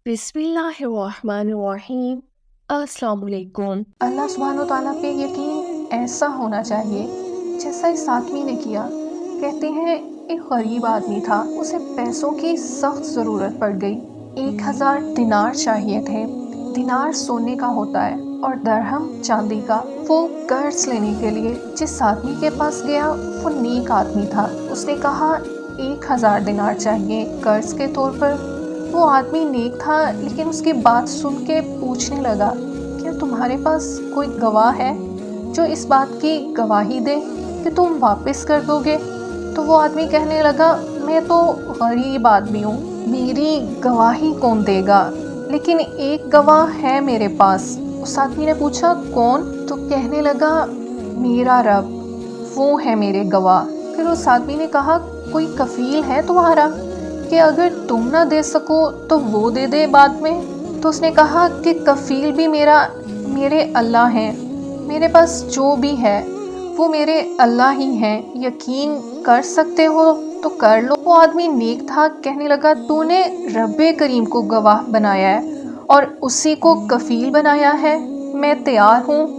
बिस्मिल्लाहिर्रहमानिर्रहीम। अस्सलाम वालेकुम। अल्लाह सुब्हानो तआला पे यकीन ऐसा होना चाहिए जैसा इस आदमी ने किया। कहते हैं एक गरीब आदमी था, उसे पैसों की सख्त ज़रूरत पड़ गई। 1000 दिनार चाहिए थे। दिनार सोने का होता है और दरहम चांदी का। वो कर्ज लेने के लिए जिस आदमी के पास गया वो नेक आदमी था। उसने कहा 1000 दिनार चाहिए कर्ज के तौर पर। वो आदमी नेक था लेकिन उसकी बात सुन के पूछने लगा, क्या तुम्हारे पास कोई गवाह है जो इस बात की गवाही दे कि तुम वापस कर दोगे? तो वो आदमी कहने लगा, मैं तो गरीब आदमी हूँ, मेरी गवाही कौन देगा? लेकिन एक गवाह है मेरे पास। उस आदमी ने पूछा, कौन? तो कहने लगा, मेरा रब, वो है मेरे गवाह। फिर उस आदमी ने कहा, कोई कफील है तुम्हारा कि अगर तुम ना दे सको तो वो दे दे बाद में? तो उसने कहा कि कफील भी मेरे अल्लाह हैं, मेरे पास जो भी है वो मेरे अल्लाह ही हैं, यकीन कर सकते हो तो कर लो। वो आदमी नेक था, कहने लगा, तूने रब्बे करीम को गवाह बनाया है और उसी को कफील बनाया है, मैं तैयार हूँ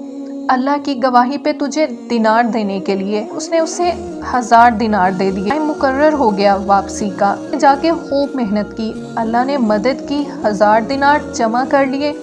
अल्लाह की गवाही पे तुझे दिनार देने के लिए। उसने उसे 1000 दिनार दे दिए। टाइम मुकर्रर हो गया वापसी का। जाके खूब मेहनत की, अल्लाह ने मदद की, 1000 दिनार जमा कर लिए।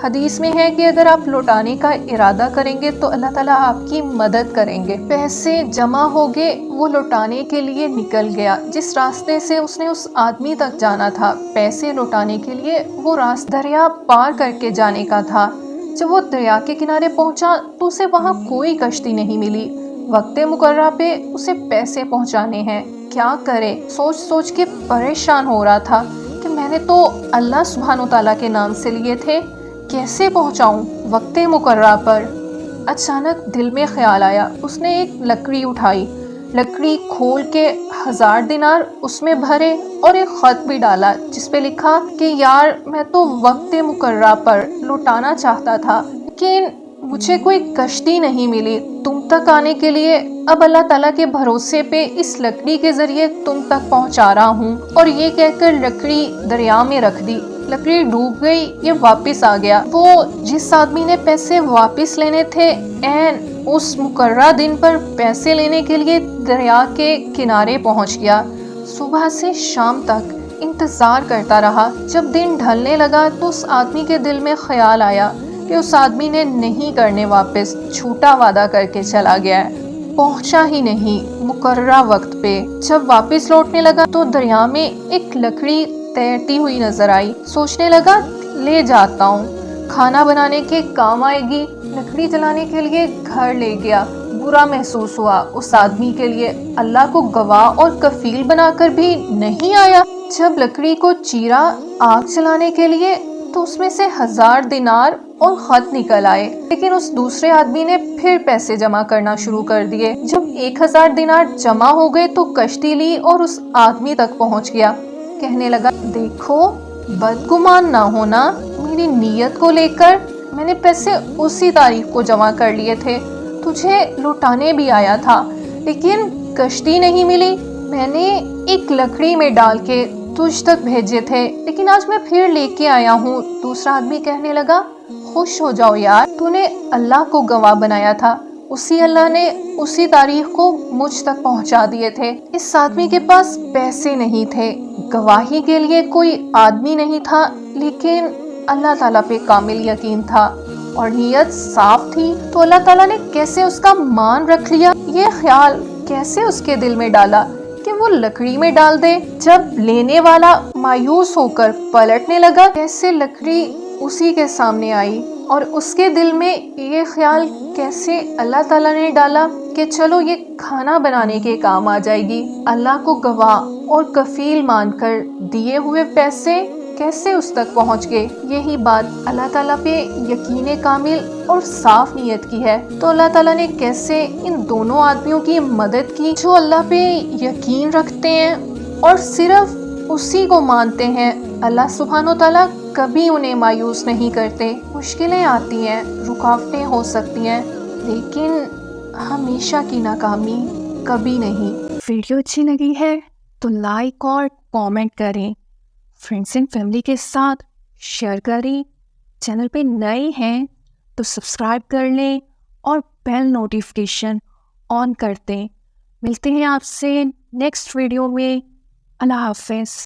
हदीस में है कि अगर आप लौटाने का इरादा करेंगे तो अल्लाह ताला आपकी मदद करेंगे। पैसे जमा हो गए, वो लौटाने के लिए निकल गया। जिस रास्ते से उसने उस आदमी तक जाना था पैसे लौटाने के लिए, वो रास्ता दरिया पार करके जाने का था। जब वो दरिया के किनारे पहुंचा तो उसे वहाँ कोई कश्ती नहीं मिली। वक्ते मुकर्रा पे उसे पैसे पहुंचाने हैं, क्या करे? सोच सोच के परेशान हो रहा था कि मैंने तो अल्लाह सुब्हानो तआला के नाम से लिए थे, कैसे पहुंचाऊं वक्ते मुकर्रा पर? अचानक दिल में ख्याल आया। उसने एक लकड़ी उठाई, लकड़ी खोल के 1000 दिनार उसमें भरे और एक खत भी डाला जिस पे लिखा कि यार, मैं तो वक्ते मुकर्रा पर लौटाना चाहता था लेकिन मुझे कोई कश्ती नहीं मिली तुम तक आने के लिए। अब अल्लाह ताला के भरोसे पे इस लकड़ी के जरिए तुम तक पहुंचा रहा हूँ। और ये कहकर लकड़ी दरिया में रख दी। लकड़ी डूब गई, ये वापस आ गया। वो जिस आदमी ने पैसे वापस लेने थे, एन उस मुकर्रा दिन पर पैसे लेने के लिए दरिया के किनारे पहुंच गया। सुबह से शाम तक इंतजार करता रहा। जब दिन ढलने लगा तो उस आदमी के दिल में ख्याल आया कि उस आदमी ने नहीं करने वापस, झूठा वादा करके चला गया है, पहुंचा ही नहीं मुकर्रा वक्त पे। जब वापस लौटने लगा तो दरिया में एक लकड़ी तैरती हुई नजर आई। सोचने लगा, ले जाता हूँ, खाना बनाने के काम आएगी। लकड़ी जलाने के लिए घर ले गया। बुरा महसूस हुआ उस आदमी के लिए, अल्लाह को गवाह और कफील बनाकर भी नहीं आया। जब लकड़ी को चीरा आग जलाने के लिए तो उसमें से 1000 दिनार और खत निकल आए। लेकिन उस दूसरे आदमी ने फिर पैसे जमा करना शुरू कर दिए। जब 1000 दिनार जमा हो गए तो कश्ती ली और उस आदमी तक पहुंच गया। कहने लगा, देखो बदगुमान ना होना, मेरी नीयत को लेकर मैंने पैसे उसी तारीख को जमा कर लिए थे, तुझे लुटाने भी आया था लेकिन कश्ती नहीं मिली। मैंने एक लकड़ी में डाल के तुझ तक भेजे थे लेकिन आज मैं फिर लेके आया हूँ। दूसरा आदमी कहने लगा, खुश हो जाओ यार, तूने अल्लाह को गवाह बनाया था, उसी अल्लाह ने उसी तारीख को मुझ तक पहुंचा दिए थे। इस आदमी के पास पैसे नहीं थे, गवाही के लिए कोई आदमी नहीं था, लेकिन अल्लाह ताला पे कामिल यकीन था और नीयत साफ थी। तो अल्लाह ताला ने कैसे उसका मान रख लिया, ये ख्याल कैसे उसके दिल में डाला कि वो लकड़ी में डाल दे। जब लेने वाला मायूस होकर पलटने लगा, कैसे लकड़ी उसी के सामने आई और उसके दिल में ये ख्याल कैसे अल्लाह ताला ने डाला कि चलो ये खाना बनाने के काम आ जाएगी। अल्लाह को गवाह और कफील मानकर दिए हुए पैसे कैसे उस तक पहुंच गए। यही बात अल्लाह ताला पे यकीन कामिल और साफ नीयत की है। तो अल्लाह ताला ने कैसे इन दोनों आदमियों की मदद की जो अल्लाह पे यकीन रखते हैं और सिर्फ उसी को मानते हैं। अल्लाह सुब्हानो तआला कभी उन्हें मायूस नहीं करते। मुश्किलें आती हैं, रुकावटें हो सकती हैं, लेकिन हमेशा की नाकामी कभी नहीं। वीडियो अच्छी लगी है तो लाइक और कमेंट करें, फ्रेंड्स एंड फैमिली के साथ شیئر کریں. چینل پہ نئے ہیں تو سبسکرائب کر لیں اور بیل نوٹیفیکیشن آن کر دیں. ملتے ہیں آپ سے نیکسٹ ویڈیو میں. اللہ حافظ.